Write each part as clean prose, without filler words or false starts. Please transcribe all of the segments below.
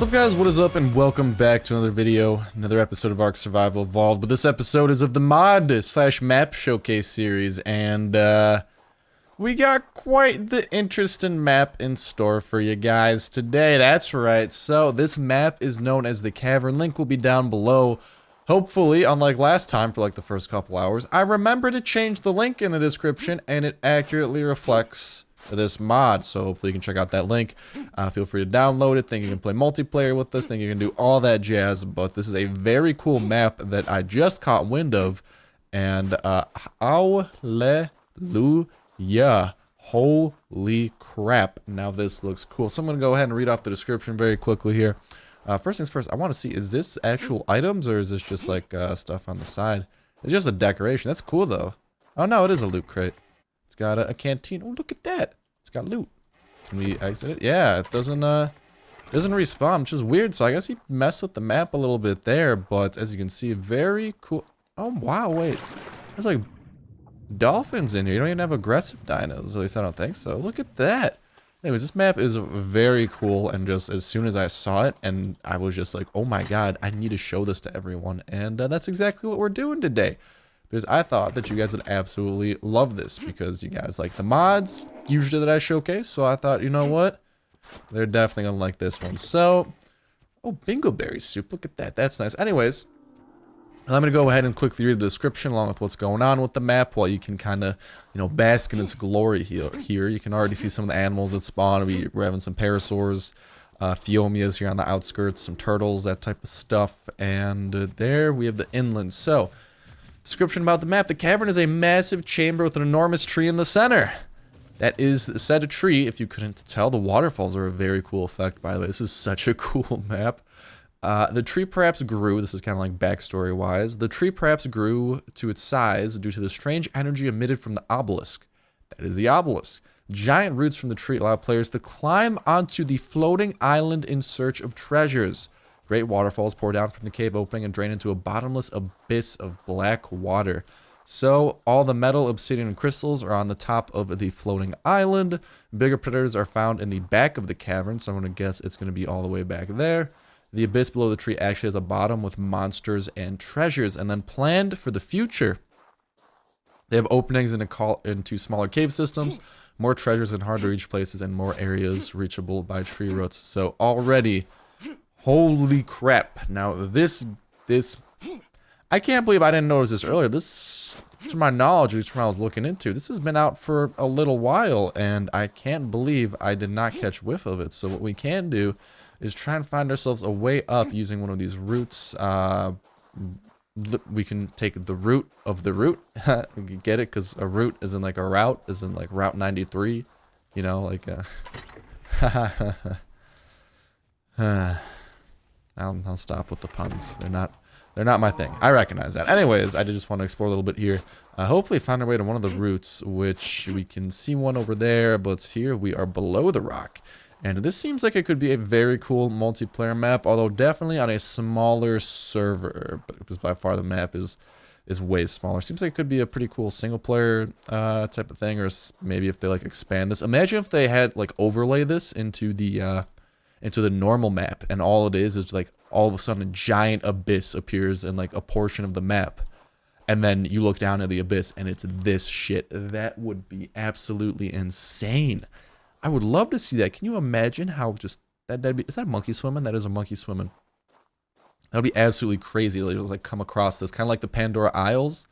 What's up guys, what is up, and welcome back to another video, another episode of ARK Survival Evolved. But this episode is of the mod slash map showcase series, and we got quite the interesting map in store for you guys today. That's right, so this map is known as the Cavern. Link will be down below. Hopefully, unlike last time for like the first couple hours, I remember to change the link in the description and it accurately reflects this mod, so hopefully you can check out that link. Feel free to download it, think you can play multiplayer with this, think you can do all that jazz. But this is a very cool map that I just caught wind of, and hallelujah, holy crap, now this looks cool. So I'm gonna go ahead and read off the description very quickly here. First things first, I want to see, is this actual items or is this just like stuff on the side? It's just a decoration. That's cool though. Oh no, it is a loot crate. It's got a canteen. Oh, look at that. It's got loot. Can we exit it? Yeah, it doesn't respawn, which is weird. So I guess he messed with the map a little bit there, but as you can see, very cool. Oh, wow, wait. There's like dolphins in here. You don't even have aggressive dinos. At least I don't think so. Look at that. Anyways, this map is very cool, and just as soon as I saw it, and I was just like, oh my god, I need to show this to everyone. And that's exactly what we're doing today. Because I thought that you guys would absolutely love this, because you guys like the mods usually that I showcase. So I thought, you know what, they're definitely gonna like this one. So, oh, bingo berry soup, look at that, that's nice. Anyways, I'm gonna go ahead and quickly read the description along with what's going on with the map, while you can kind of, you know, bask in its glory here. You can already see some of the animals that spawn. We're having some parasaurs, phiomias here on the outskirts, some turtles, that type of stuff, and there we have the inland. So, description about the map: the cavern is a massive chamber with an enormous tree in the center. That is said a tree, if you couldn't tell. The waterfalls are a very cool effect, by the way. This is such a cool map. The tree perhaps grew, this is kind of like backstory wise, the tree perhaps grew to its size due to the strange energy emitted from the obelisk. That is the obelisk. Giant roots from the tree allow players to climb onto the floating island in search of treasures. Great waterfalls pour down from the cave opening and drain into a bottomless abyss of black water. So, all the metal, obsidian, and crystals are on the top of the floating island. Bigger predators are found in the back of the cavern, so I'm going to guess it's going to be all the way back there. The abyss below the tree actually has a bottom with monsters and treasures. And then planned for the future, they have openings into smaller cave systems, more treasures in hard-to-reach places, and more areas reachable by tree roots. So, already... holy crap. Now this, I can't believe I didn't notice this earlier. This, to my knowledge, at least from what I was looking into, this has been out for a little while, and I can't believe I did not catch whiff of it. So what we can do is try and find ourselves a way up using one of these routes. We can take the root of the route. We can get it, because a route isn't like a route, isn't like Route 93, you know, like I'll stop with the puns. They're not my thing. I recognize that. Anyways, I did just want to explore a little bit here. Hopefully find our way to one of the routes, which we can see one over there, but here we are below the rock. And this seems like it could be a very cool multiplayer map, although definitely on a smaller server, because by far the map is way smaller. Seems like it could be a pretty cool single player type of thing, or maybe if they like expand this. Imagine if they had like overlay this into the normal map, and all it is like all of a sudden a giant abyss appears in like a portion of the map, and then you look down at the abyss and it's this shit. That would be absolutely insane. I would love to see that. Can you imagine how just that'd be? Is that a monkey swimming? That is a monkey swimming. That would be absolutely crazy to just like come across this, kind of like the Pandora Isles,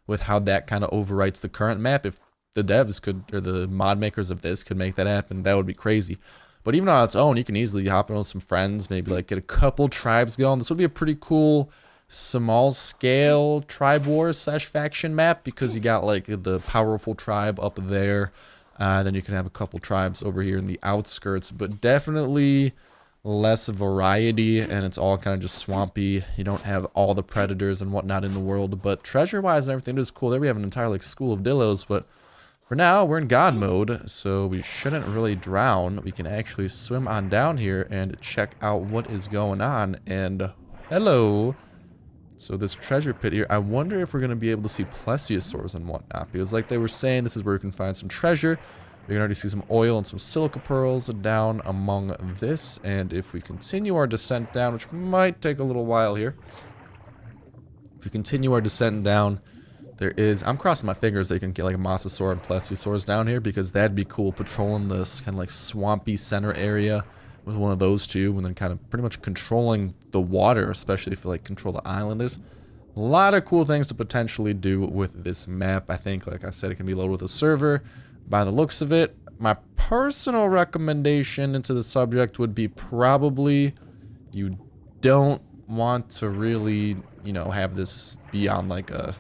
with how that kind of overwrites the current map. If the devs could, or the mod makers of this could make that happen, that would be crazy. But even on its own, you can easily hop in with some friends, maybe like get a couple tribes going. This would be a pretty cool small scale tribe wars / faction map, because you got like the powerful tribe up there. Then you can have a couple tribes over here in the outskirts, but definitely less variety, and it's all kind of just swampy. You don't have all the predators and whatnot in the world, but treasure wise and everything is cool. There we have an entire like school of dillos, but for now, we're in God mode, so we shouldn't really drown. We can actually swim on down here and check out what is going on. And hello. So this treasure pit here, I wonder if we're going to be able to see plesiosaurs and whatnot. Because like they were saying, this is where you can find some treasure. You can already see some oil and some silica pearls down among this. And if we continue our descent down, which might take a little while here. If we continue our descent down, there is... I'm crossing my fingers that you can get like a mosasaur and plesiosaurs down here, because that'd be cool patrolling this kind of like swampy center area with one of those two, and then kind of pretty much controlling the water, especially if you like control the island. There's a lot of cool things to potentially do with this map. I think, like I said, it can be loaded with a server. By the looks of it, my personal recommendation into the subject would be probably you don't want to really, you know, have this be on like a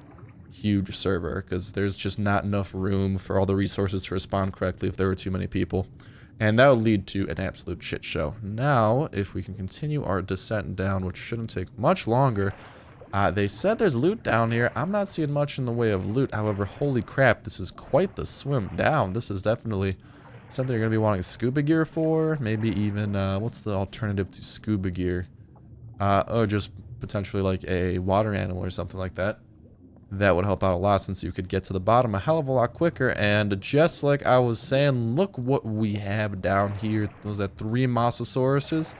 huge server, because there's just not enough room for all the resources to respond correctly if there were too many people. And that would lead to an absolute shit show. Now, if we can continue our descent down, which shouldn't take much longer... they said there's loot down here. I'm not seeing much in the way of loot. However, holy crap, this is quite the swim down. This is definitely something you're going to be wanting scuba gear for. Maybe even, what's the alternative to scuba gear? Oh, just potentially like a water animal or something like that. That would help out a lot, since you could get to the bottom a hell of a lot quicker. And just like I was saying, look what we have down here. Those are 3 mosasauruses.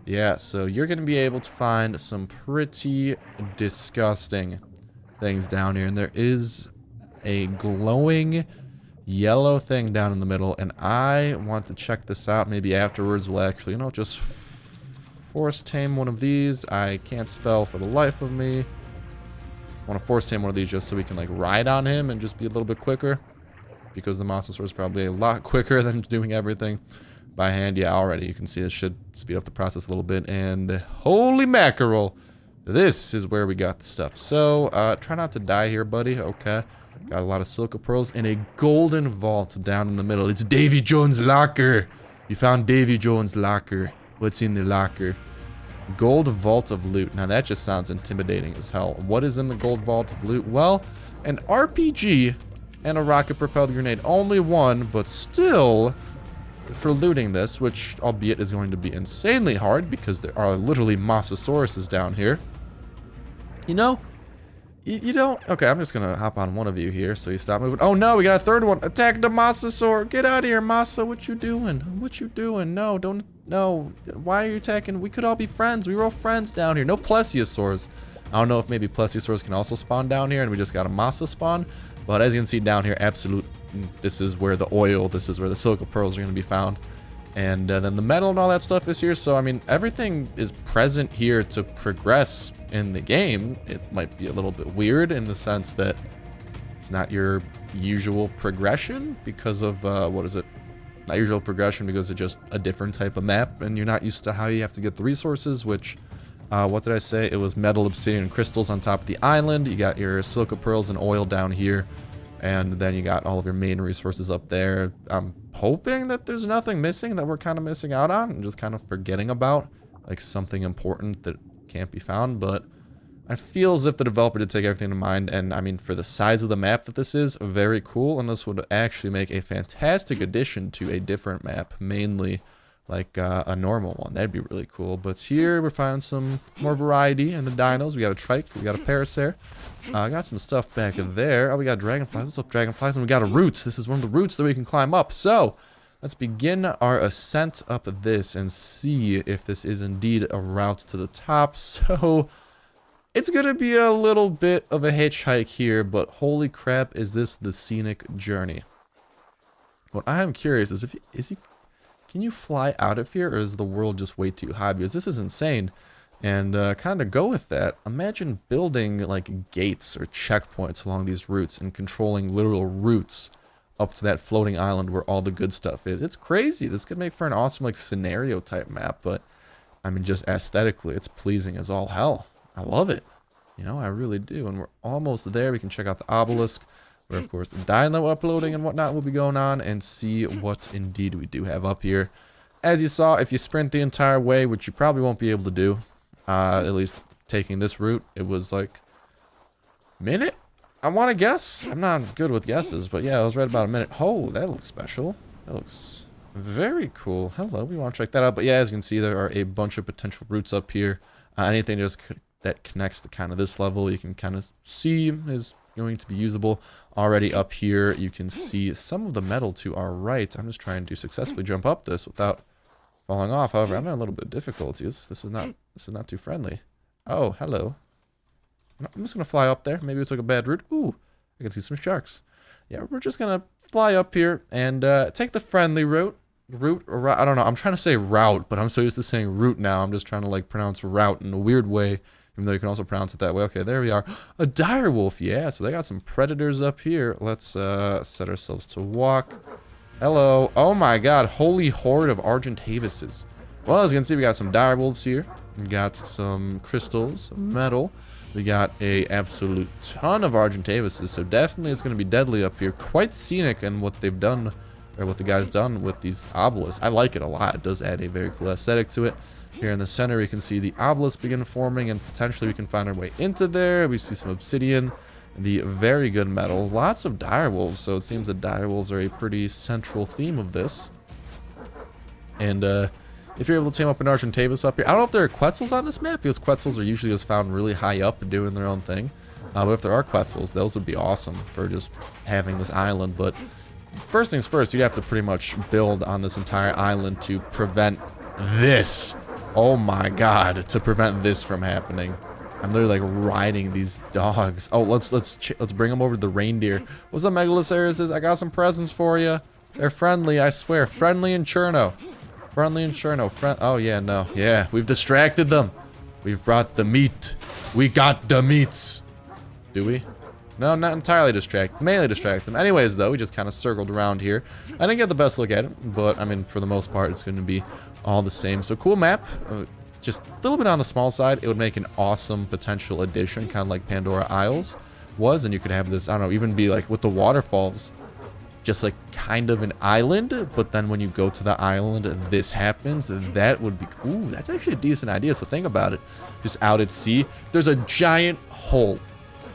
Yeah, so you're going to be able to find some pretty disgusting things down here. And there is a glowing yellow thing down in the middle. And I want to check this out. Maybe afterwards we'll actually, you know, just force tame one of these. I can't spell for the life of me. I want to force tame one of these just so we can, like, ride on him and just be a little bit quicker. Because the mosasaur is probably a lot quicker than doing everything by hand. Yeah, already you can see it should speed up the process a little bit. And holy mackerel, this is where we got the stuff. So try not to die here, buddy. Okay, got a lot of silica pearls and a golden vault down in the middle. It's Davy Jones' locker. You found Davy Jones' locker. What's in the locker? Gold vault of loot. Now that just sounds intimidating as hell. What is in the gold vault of loot? Well, an RPG and a rocket propelled grenade. Only one, but still, for looting this, which albeit is going to be insanely hard because there are literally mosasauruses down here. You know, you don't... Okay, I'm just gonna hop on one of you here so you stop moving. Oh no, we got a third one. Attack the mosasaur. Get out of here, Masa. What you doing? What you doing? No, don't... No. Why are you attacking? We could all be friends. We were all friends down here. No plesiosaurs. I don't know if maybe plesiosaurs can also spawn down here and we just got a Masa spawn. But as you can see down here, absolute... This is where the oil, this is where the silica pearls are going to be found. And then the metal and all that stuff is here. So, I mean, everything is present here to progress in the game. It might be a little bit weird in the sense that it's not your usual progression because of, what is it? Not usual progression because it's just a different type of map. And you're not used to how you have to get the resources, which, what did I say? It was metal, obsidian, and crystals on top of the island. You got your silica pearls and oil down here. And then you got all of your main resources up there. I'm hoping that there's nothing missing that we're kind of missing out on and just kind of forgetting about, like something important that can't be found. But I feel as if the developer did take everything in mind. And I mean, for the size of the map that this is, very cool. And this would actually make a fantastic addition to a different map, mainly like a normal one. That'd be really cool. But here we're finding some more variety in the dinos. We got a trike, we got a parasaur. Got some stuff back there. Oh, we got dragonflies. What's up, dragonflies? And we got a roots. This is one of the roots that we can climb up. So let's begin our ascent up this and see if this is indeed a route to the top. So it's gonna be a little bit of a hitchhike here, but holy crap, is this the scenic journey? What I am curious is can you fly out of here, or is the world just way too high? Because this is insane. And kind of go with that, imagine building like gates or checkpoints along these routes and controlling literal routes up to that floating island where all the good stuff is. It's crazy. This could make for an awesome like scenario type map, but I mean just aesthetically it's pleasing as all hell. I love it. You know, I really do. And we're almost there. We can check out the obelisk where of course the dino uploading and whatnot will be going on and see what indeed we do have up here. As you saw, if you sprint the entire way, which you probably won't be able to do, at least taking this route, it was like minute, I want to guess. I'm not good with guesses, but yeah, it was right about a minute. Oh, that looks special. That looks very cool. Hello, we want to check that out. But yeah, as you can see, there are a bunch of potential routes up here. Anything just that connects to kind of this level, you can kind of see is going to be usable. Already up here, you can see some of the metal to our right. I'm just trying to successfully jump up this without falling off. However, I'm having a little bit of difficulty. This is not too friendly. Oh, hello. I'm just gonna fly up there. Maybe we took a bad route. Ooh, I can see some sharks. Yeah, we're just gonna fly up here and take the friendly route. I don't know. I'm trying to say route, but I'm so used to saying route now. I'm just trying to like pronounce route in a weird way, even though you can also pronounce it that way. Okay, there we are. A dire wolf. Yeah, so they got some predators up here. Let's set ourselves to walk. Hello. Oh my god, holy horde of Argentavises. Well, as you can see, we got some dire wolves here. We got some crystals, metal. We got a absolute ton of Argentavises, so definitely it's going to be deadly up here. Quite scenic in what they've done, or what the guy's done with these obelisks. I like it a lot. It does add a very cool aesthetic to it. Here in the center, we can see the obelisk begin forming, and potentially we can find our way into there. We see some obsidian, the very good metal. Lots of direwolves, so it seems that direwolves are a pretty central theme of this. And if you're able to tame up an Argentavis up here, I don't know if there are Quetzals on this map, because Quetzals are usually just found really high up and doing their own thing. But if there are Quetzals, those would be awesome for just having this island. But first things first, you'd have to pretty much build on this entire island to prevent this. Oh my god, to prevent this from happening. I'm literally like riding these dogs. Oh, let's bring them over to the reindeer. What's up, Megalosaurus? I got some presents for you. They're friendly, I swear. Friendly and Cherno. Friendly and Cherno. Oh yeah, no. Yeah, we've distracted them. We've brought the meat. We got the meats. Do we? No, not entirely distract. Mainly distract them. Anyways, though, we just kind of circled around here. I didn't get the best look at it, but I mean, for the most part, it's going to be all the same. So cool map. Just a little bit on the small side. It would make an awesome potential addition, kind of like Pandora Isles was, and you could have this, I don't know, even be like with the waterfalls, just like kind of an island, but then when you go to the island, this happens. That would be, ooh, that's actually a decent idea. So think about it. Just out at sea, there's a giant hole.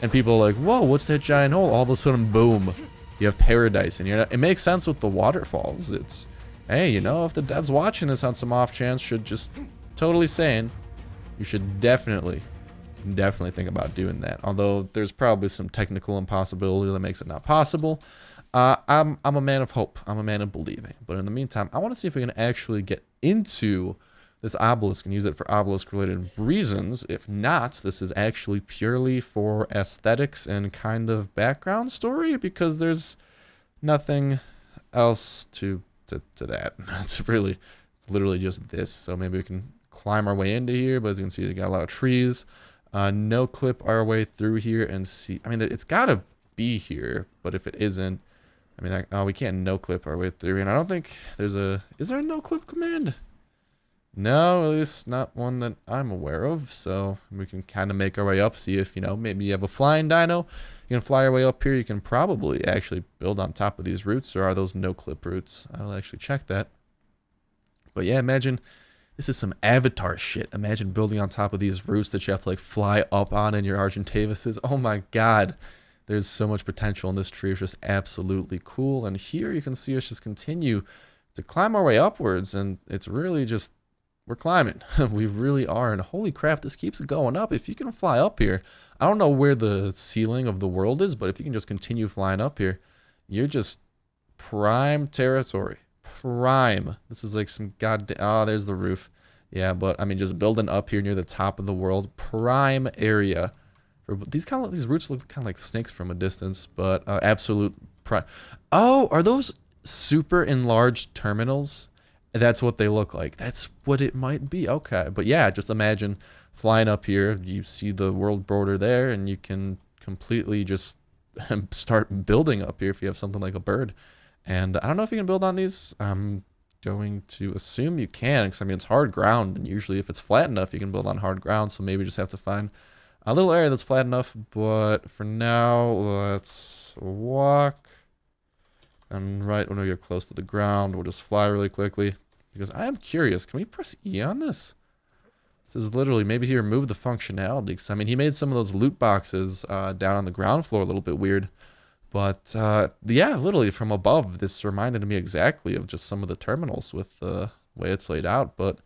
And people are like, whoa, what's that giant hole? All of a sudden, boom, you have paradise. And it makes sense with the waterfalls. It's, hey, you know, if the devs watching this on some off chance, should just totally saying, you should definitely think about doing that. Although there's probably some technical impossibility that makes it not possible. I'm a man of hope. I'm a man of believing. But in the meantime, I want to see if we can actually get into this obelisk and use it for obelisk-related reasons. If not, this is actually purely for aesthetics and kind of background story, because there's nothing else to that. It's literally just this. So maybe we can climb our way into here, but as you can see, they got a lot of trees. No clip our way through here and see. I mean, it's gotta be here, but if it isn't, I mean, we can't no clip our way through. And I don't think there's is there a no clip command? No, at least not one that I'm aware of. So we can kind of make our way up, see if, you know, maybe you have a flying dino. You can fly your way up here. You can probably actually build on top of these roots, or are those no clip roots? I'll actually check that. But yeah, imagine this is some Avatar shit. Imagine building on top of these roots that you have to like fly up on in your Argentavises. Oh my god. There's so much potential in this tree. It's just absolutely cool. And here you can see us just continue to climb our way upwards. And it's really just, we're climbing. We really are. And holy crap, this keeps going up. If you can fly up here, I don't know where the ceiling of the world is, but if you can just continue flying up here, you're just prime territory. Prime. This is like some goddamn, oh, there's the roof. Yeah, but I mean, just building up here near the top of the world, prime area. These roots look kind of like snakes from a distance, but absolute prime. Oh, are those super enlarged terminals? That's what they look like. That's what it might be. Okay, but yeah, just imagine flying up here. You see the world border there, and you can completely just start building up here if you have something like a bird. And I don't know if you can build on these. I'm going to assume you can, because I mean, it's hard ground, and usually if it's flat enough, you can build on hard ground. So maybe you just have to find a little area that's flat enough. But for now, let's walk. And right when we get close to the ground, we'll just fly really quickly, because I am curious. Can we press E on this? This is literally, maybe he removed the functionality, because I mean, he made some of those loot boxes down on the ground floor a little bit weird. But yeah, literally from above, this reminded me exactly of just some of the terminals with the way it's laid out. But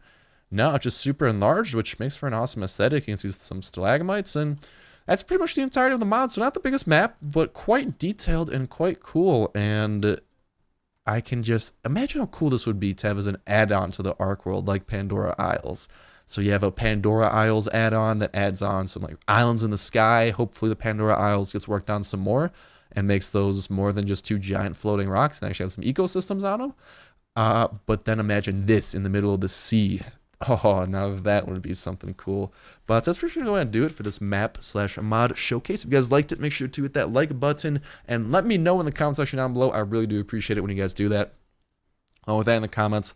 no, it's just super enlarged, which makes for an awesome aesthetic. You can see some stalagmites, and that's pretty much the entirety of the mod. So not the biggest map, but quite detailed and quite cool. And I can just imagine how cool this would be to have as an add-on to the ARK world, like Pandora Isles. So you have a Pandora Isles add-on that adds on some like islands in the sky. Hopefully the Pandora Isles gets worked on some more and makes those more than just 2 giant floating rocks and actually have some ecosystems on them. But then imagine this in the middle of the sea. Oh, now that would be something cool. But that's pretty sure to go ahead and do it for this map/mod showcase. If you guys liked it, make sure to hit that like button and let me know in the comment section down below. I really do appreciate it when you guys do that. Along with that in the comments,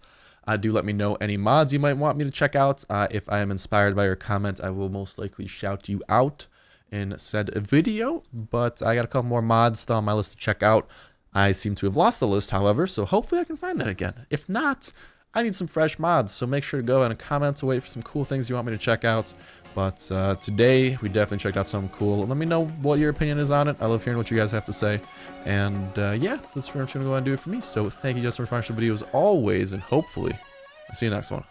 do let me know any mods you might want me to check out. If I am inspired by your comment, I will most likely shout you out in said video. But I got a couple more mods still on my list to check out. I seem to have lost the list, however, so hopefully I can find that again. If not, I need some fresh mods, so make sure to go and comment away for some cool things you want me to check out. But today, we definitely checked out something cool. Let me know what your opinion is on it. I love hearing what you guys have to say. And yeah, that's pretty much going to go ahead and do it for me. So thank you just so much for watching the video as always, and hopefully, I'll see you next one.